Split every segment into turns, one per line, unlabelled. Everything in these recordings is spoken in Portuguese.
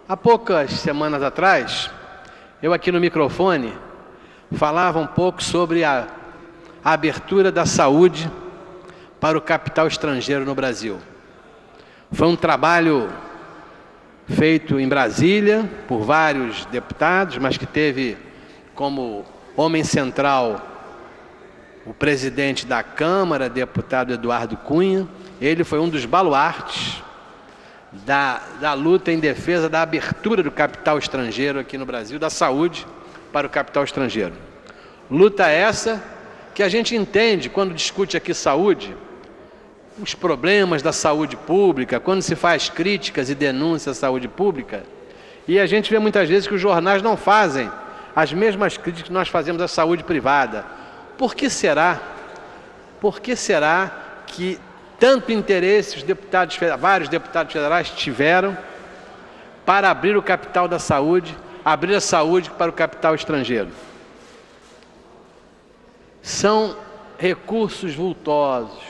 Há poucas semanas atrás, eu aqui no microfone falava um pouco sobre a abertura da saúde para o capital estrangeiro no Brasil. Foi um trabalho feito em Brasília por vários deputados, mas que teve como homem central o presidente da Câmara, deputado Eduardo Cunha. Ele foi um dos baluartes da luta em defesa da abertura do capital estrangeiro aqui no Brasil, da saúde para o capital estrangeiro. Luta essa que a gente entende quando discute aqui saúde, os problemas da saúde pública, quando se faz críticas e denúncias à saúde pública, e a gente vê muitas vezes que os jornais não fazem as mesmas críticas que nós fazemos à saúde privada. Por que será? Por que será que tanto interesse vários deputados federais tiveram para abrir o capital da saúde, abrir a saúde para o capital estrangeiro? São recursos vultosos,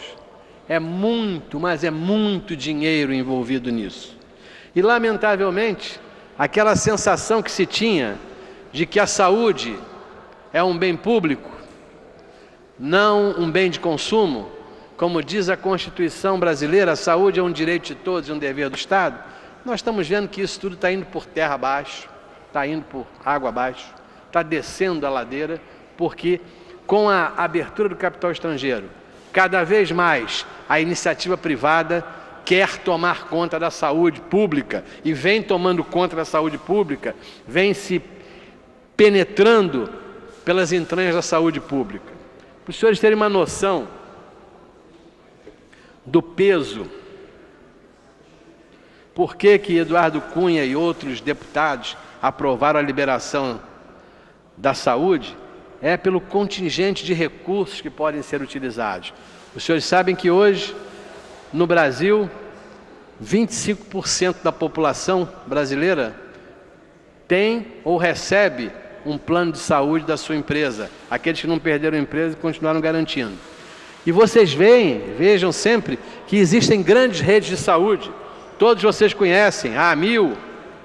é muito, mas é muito dinheiro envolvido nisso. E, lamentavelmente, aquela sensação que se tinha de que a saúde é um bem público, não um bem de consumo, como diz a Constituição brasileira, a saúde é um direito de todos e um dever do Estado. Nós estamos vendo que isso tudo está indo por terra abaixo, está indo por água abaixo, está descendo a ladeira, porque com a abertura do capital estrangeiro, cada vez mais a iniciativa privada quer tomar conta da saúde pública e vem tomando conta da saúde pública, vem se penetrando pelas entranhas da saúde pública. Para os senhores terem uma noção do peso, por que Eduardo Cunha e outros deputados aprovaram a liberação da saúde, é pelo contingente de recursos que podem ser utilizados. Os senhores sabem que hoje, no Brasil, 25% da população brasileira tem ou recebe um plano de saúde da sua empresa, aqueles que não perderam a empresa e continuaram garantindo. E vocês vejam sempre que existem grandes redes de saúde, todos vocês conhecem, a Amil,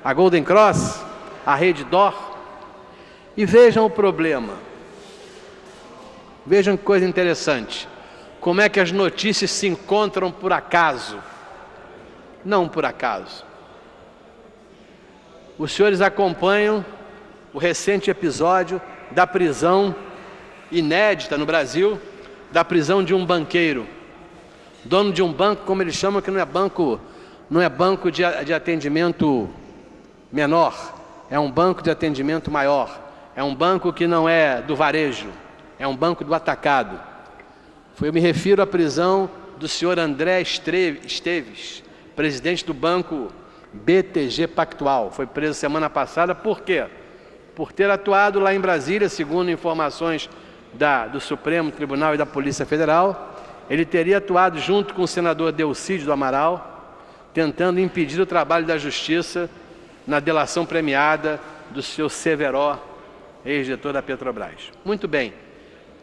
a Golden Cross, a Rede D'Or, e vejam o problema. Vejam que coisa interessante, como é que as notícias se encontram por acaso, não por acaso. Os senhores acompanham o recente episódio da prisão inédita no Brasil, da prisão de um banqueiro, dono de um banco, como eles chamam, que não é banco de atendimento menor, é um banco de atendimento maior, é um banco que não é do varejo, é um banco do atacado. Eu me refiro à prisão do senhor André Esteves, presidente do banco BTG Pactual. Foi preso semana passada, por quê? Por ter atuado lá em Brasília, segundo informações do Supremo Tribunal e da Polícia Federal, ele teria atuado junto com o senador Delcídio do Amaral, tentando impedir o trabalho da Justiça na delação premiada do seu Severo, ex-diretor da Petrobras. Muito bem.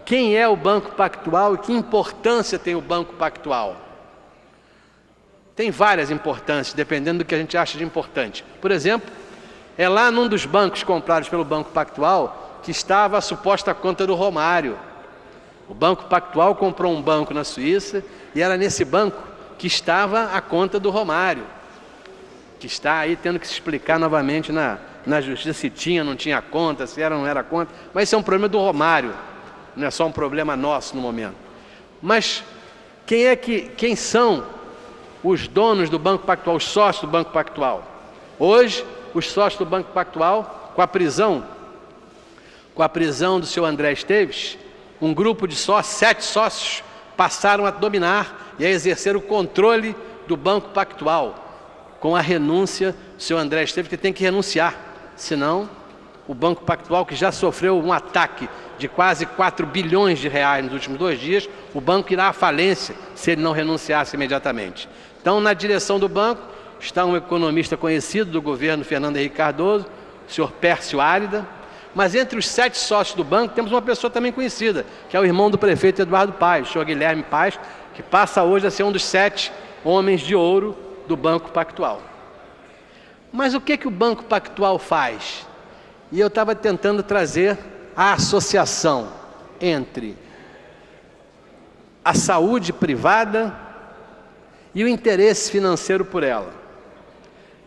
Quem é o Banco Pactual e que importância tem o Banco Pactual? Tem várias importâncias, dependendo do que a gente acha de importante. Por exemplo, é lá num dos bancos comprados pelo Banco Pactual que estava a suposta conta do Romário. O Banco Pactual comprou um banco na Suíça e era nesse banco que estava a conta do Romário, que está aí tendo que se explicar novamente na Justiça se tinha, não tinha conta, se era ou não era conta. Mas isso é um problema do Romário, não é só um problema nosso no momento. Mas quem são os donos do Banco Pactual, os sócios do Banco Pactual? Hoje, os sócios do Banco Pactual, com a prisão do senhor André Esteves, um grupo de sócios, 7 sócios, passaram a dominar e a exercer o controle do Banco Pactual, com a renúncia do senhor André Esteves, que tem que renunciar, senão o Banco Pactual, que já sofreu um ataque de quase 4 bilhões de reais nos últimos 2 dias, o banco irá à falência se ele não renunciasse imediatamente. Então, na direção do banco, está um economista conhecido do governo Fernando Henrique Cardoso, o senhor Pércio Árida, mas entre os 7 sócios do banco temos uma pessoa também conhecida, que é o irmão do prefeito Eduardo Paes, o senhor Guilherme Paes, que passa hoje a ser um dos 7 homens de ouro do Banco Pactual. Mas o que o Banco Pactual faz? E eu estava tentando trazer a associação entre a saúde privada e o interesse financeiro por ela.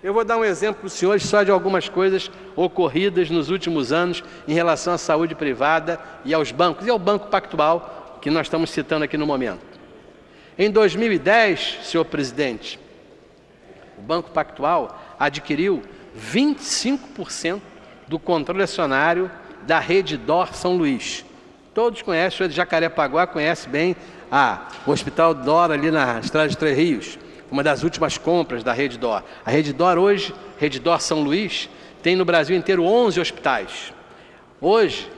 Eu vou dar um exemplo para os senhores só de algumas coisas ocorridas nos últimos anos em relação à saúde privada e aos bancos, e ao Banco Pactual, que nós estamos citando aqui no momento. Em 2010, senhor presidente, o Banco Pactual adquiriu 25% do controle acionário da Rede D'Or São Luís. Todos conhecem, o senhor de Jacarepaguá conhece bem o Hospital D'Or ali na Estrada de Três Rios, uma das últimas compras da Rede D'Or. A Rede D'Or hoje, Rede D'Or São Luís, tem no Brasil inteiro 11 hospitais. Hoje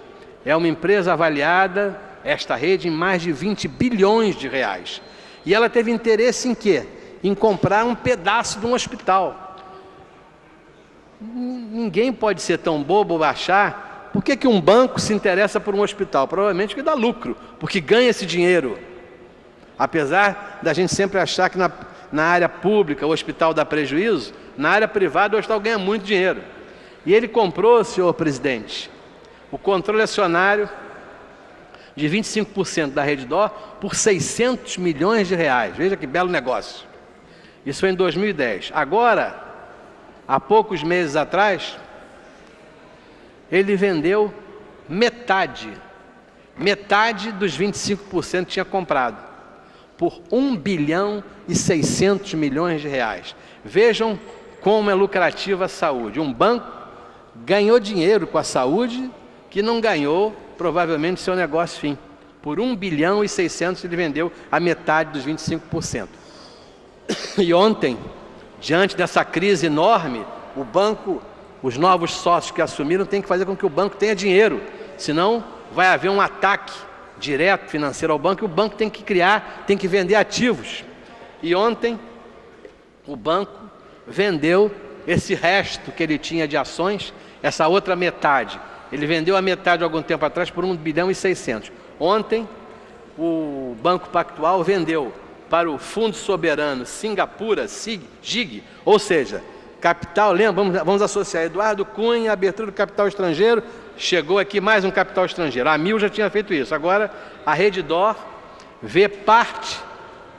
é uma empresa avaliada, esta rede, em mais de 20 bilhões de reais. E ela teve interesse em quê? Em comprar um pedaço de um hospital. Ninguém pode ser tão bobo ou achar por que um banco se interessa por um hospital. Provavelmente que dá lucro, porque ganha esse dinheiro. Apesar da gente sempre achar que na área pública o hospital dá prejuízo, na área privada o hospital ganha muito dinheiro. E ele comprou, senhor presidente, o controle acionário de 25% da Rede D'Or por 600 milhões de reais. Veja que belo negócio. Isso foi em 2010. Agora, há poucos meses atrás, ele vendeu metade dos 25% que tinha comprado, por 1 bilhão e 600 milhões de reais. Vejam como é lucrativa a saúde. Um banco ganhou dinheiro com a saúde que não ganhou, provavelmente, seu negócio fim. Por 1 bilhão e 600 ele vendeu a metade dos 25%. E ontem, diante dessa crise enorme, o banco, os novos sócios que assumiram, têm que fazer com que o banco tenha dinheiro, senão vai haver um ataque direto financeiro ao banco, e o banco tem que vender ativos. E ontem o banco vendeu esse resto que ele tinha de ações, essa outra metade. Ele vendeu a metade algum tempo atrás por 1 bilhão e 600. Ontem o Banco Pactual vendeu para o Fundo Soberano Singapura SIG, ou seja, capital, lembra, vamos associar Eduardo Cunha, abertura do capital estrangeiro, chegou aqui mais um capital estrangeiro. A Mil já tinha feito isso. Agora a Rede D'Or vê parte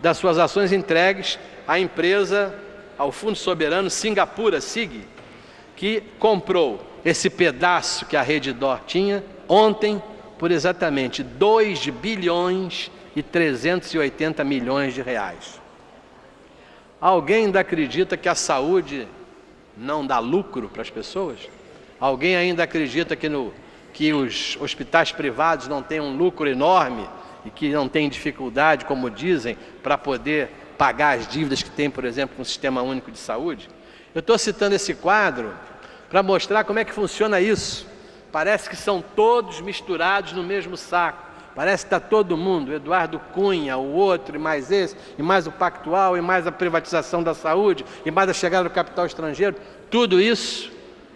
das suas ações entregues à empresa, ao Fundo Soberano Singapura SIG, que comprou esse pedaço que a Rede D'Or tinha ontem por exatamente 2 bilhões e 380 milhões de reais. Alguém ainda acredita que a saúde não dá lucro para as pessoas? Alguém ainda acredita que os hospitais privados não têm um lucro enorme e que não têm dificuldade, como dizem, para poder pagar as dívidas que tem, por exemplo, com o Sistema Único de Saúde? Eu estou citando esse quadro para mostrar como é que funciona isso. Parece que são todos misturados no mesmo saco. Parece que está todo mundo, Eduardo Cunha, o outro, e mais esse, e mais o Pactual, e mais a privatização da saúde, e mais a chegada do capital estrangeiro. Tudo isso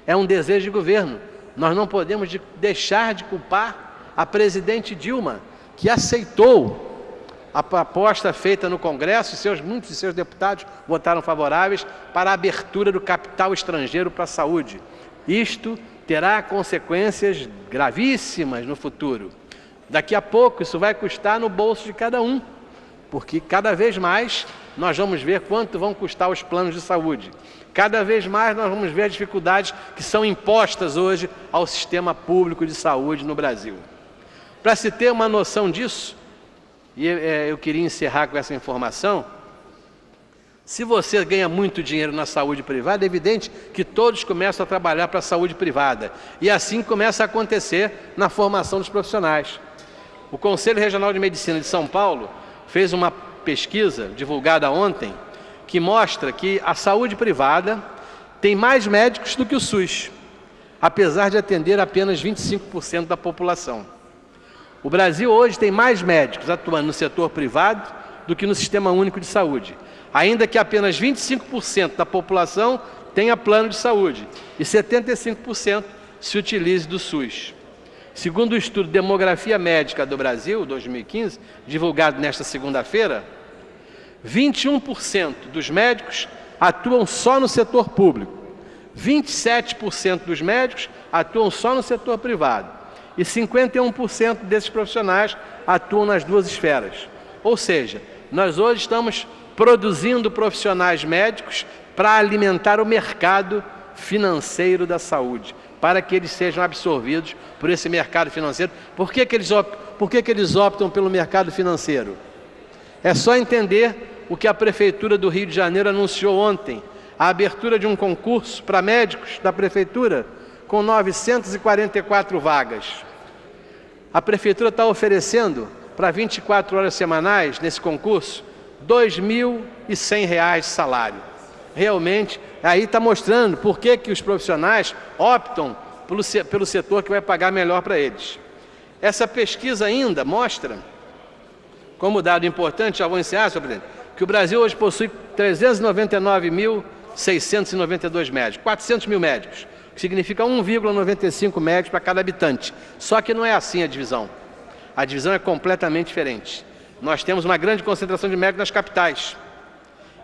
é um desejo de governo. Nós não podemos deixar de culpar a presidente Dilma, que aceitou a proposta feita no Congresso, e muitos de seus deputados votaram favoráveis para a abertura do capital estrangeiro para a saúde. Isto terá consequências gravíssimas no futuro. Daqui a pouco isso vai custar no bolso de cada um, porque cada vez mais nós vamos ver quanto vão custar os planos de saúde. Cada vez mais nós vamos ver as dificuldades que são impostas hoje ao sistema público de saúde no Brasil. Para se ter uma noção disso, e eu queria encerrar com essa informação, se você ganha muito dinheiro na saúde privada, é evidente que todos começam a trabalhar para a saúde privada. E assim começa a acontecer na formação dos profissionais. O Conselho Regional de Medicina de São Paulo fez uma pesquisa divulgada ontem que mostra que a saúde privada tem mais médicos do que o SUS, apesar de atender apenas 25% da população. O Brasil hoje tem mais médicos atuando no setor privado do que no Sistema Único de Saúde, ainda que apenas 25% da população tenha plano de saúde e 75% se utilize do SUS. Segundo o estudo Demografia Médica do Brasil, 2015, divulgado nesta segunda-feira, 21% dos médicos atuam só no setor público, 27% dos médicos atuam só no setor privado e 51% desses profissionais atuam nas duas esferas. Ou seja, nós hoje estamos produzindo profissionais médicos para alimentar o mercado financeiro da saúde, para que eles sejam absorvidos por esse mercado financeiro. Por que eles optam pelo mercado financeiro? É só entender o que a Prefeitura do Rio de Janeiro anunciou ontem, a abertura de um concurso para médicos da Prefeitura com 944 vagas. A Prefeitura está oferecendo para 24 horas semanais, nesse concurso, R$ 2.100 de salário. Realmente, aí está mostrando por que os profissionais optam pelo setor que vai pagar melhor para eles. Essa pesquisa ainda mostra, como dado importante, já vou encerrar, senhor presidente, que o Brasil hoje possui 399.692 médicos, 400 mil médicos, que significa 1,95 médicos para cada habitante. Só que não é assim a divisão. A divisão é completamente diferente. Nós temos uma grande concentração de médicos nas capitais.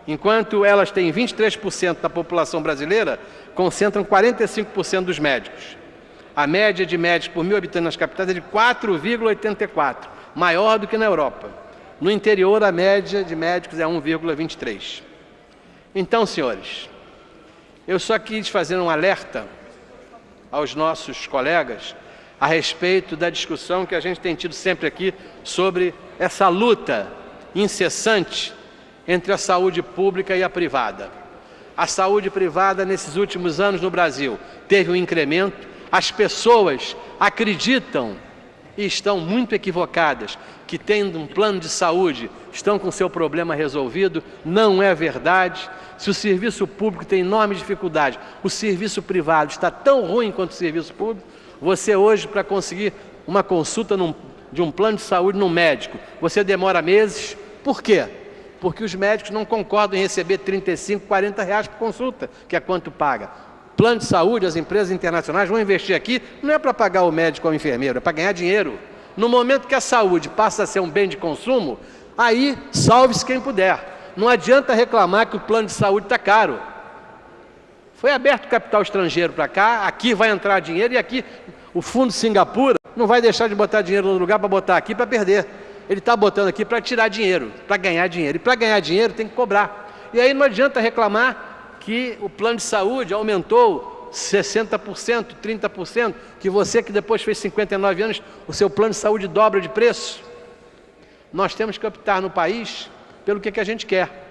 Enquanto elas têm 23% da população brasileira, concentram 45% dos médicos. A média de médicos por 1.000 habitantes nas capitais é de 4,84, maior do que na Europa. No interior, a média de médicos é 1,23. Então, senhores, eu só quis fazer um alerta aos nossos colegas a respeito da discussão que a gente tem tido sempre aqui sobre essa luta incessante entre a saúde pública e a privada. A saúde privada, nesses últimos anos no Brasil, teve um incremento. As pessoas acreditam e estão muito equivocadas que, tendo um plano de saúde, estão com seu problema resolvido. Não é verdade. Se o serviço público tem enorme dificuldade, o serviço privado está tão ruim quanto o serviço público. Você hoje, para conseguir uma consulta de um plano de saúde num médico, você demora meses. Por quê? Porque os médicos não concordam em receber R$ 35, R$ 40 por consulta, que é quanto paga. Plano de saúde, as empresas internacionais vão investir aqui, não é para pagar o médico ou o enfermeiro, é para ganhar dinheiro. No momento que a saúde passa a ser um bem de consumo, aí salve-se quem puder. Não adianta reclamar que o plano de saúde está caro. Foi aberto capital estrangeiro para cá, aqui vai entrar dinheiro e aqui o Fundo Singapura não vai deixar de botar dinheiro no lugar para botar aqui para perder. Ele está botando aqui para tirar dinheiro, para ganhar dinheiro. E para ganhar dinheiro tem que cobrar. E aí não adianta reclamar que o plano de saúde aumentou 60%, 30%, que você que depois fez 59 anos, o seu plano de saúde dobra de preço. Nós temos que optar no país pelo que a gente quer.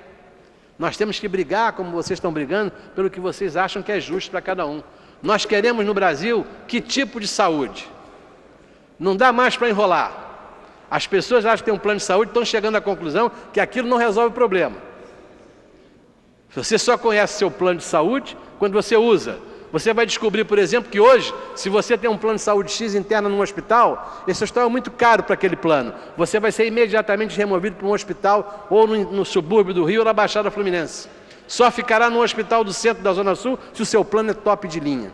Nós temos que brigar, como vocês estão brigando, pelo que vocês acham que é justo para cada um. Nós queremos no Brasil que tipo de saúde? Não dá mais para enrolar. As pessoas acham que tem um plano de saúde, estão chegando à conclusão que aquilo não resolve o problema. Você só conhece seu plano de saúde quando você usa. Você vai descobrir, por exemplo, que hoje, se você tem um plano de saúde X interno num hospital, esse hospital é muito caro para aquele plano. Você vai ser imediatamente removido para um hospital ou no subúrbio do Rio ou na Baixada Fluminense. Só ficará no hospital do centro da Zona Sul se o seu plano é top de linha.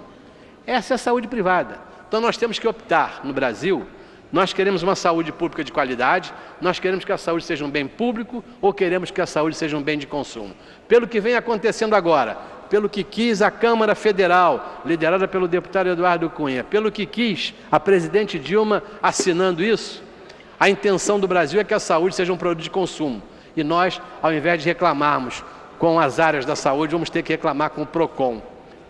Essa é a saúde privada. Então nós temos que optar no Brasil. Nós queremos uma saúde pública de qualidade, nós queremos que a saúde seja um bem público ou queremos que a saúde seja um bem de consumo. Pelo que vem acontecendo agora, pelo que quis a Câmara Federal, liderada pelo deputado Eduardo Cunha, pelo que quis a presidente Dilma assinando isso, a intenção do Brasil é que a saúde seja um produto de consumo. E nós, ao invés de reclamarmos com as áreas da saúde, vamos ter que reclamar com o PROCON.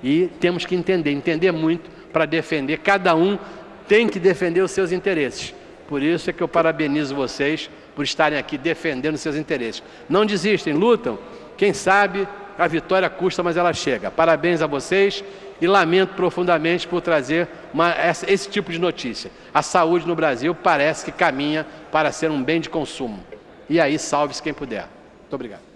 E temos que entender muito para defender. Cada um tem que defender os seus interesses. Por isso é que eu parabenizo vocês por estarem aqui defendendo os seus interesses. Não desistem, lutam. Quem sabe a vitória custa, mas ela chega. Parabéns a vocês e lamento profundamente por trazer esse tipo de notícia. A saúde no Brasil parece que caminha para ser um bem de consumo. E aí salve-se quem puder. Muito obrigado.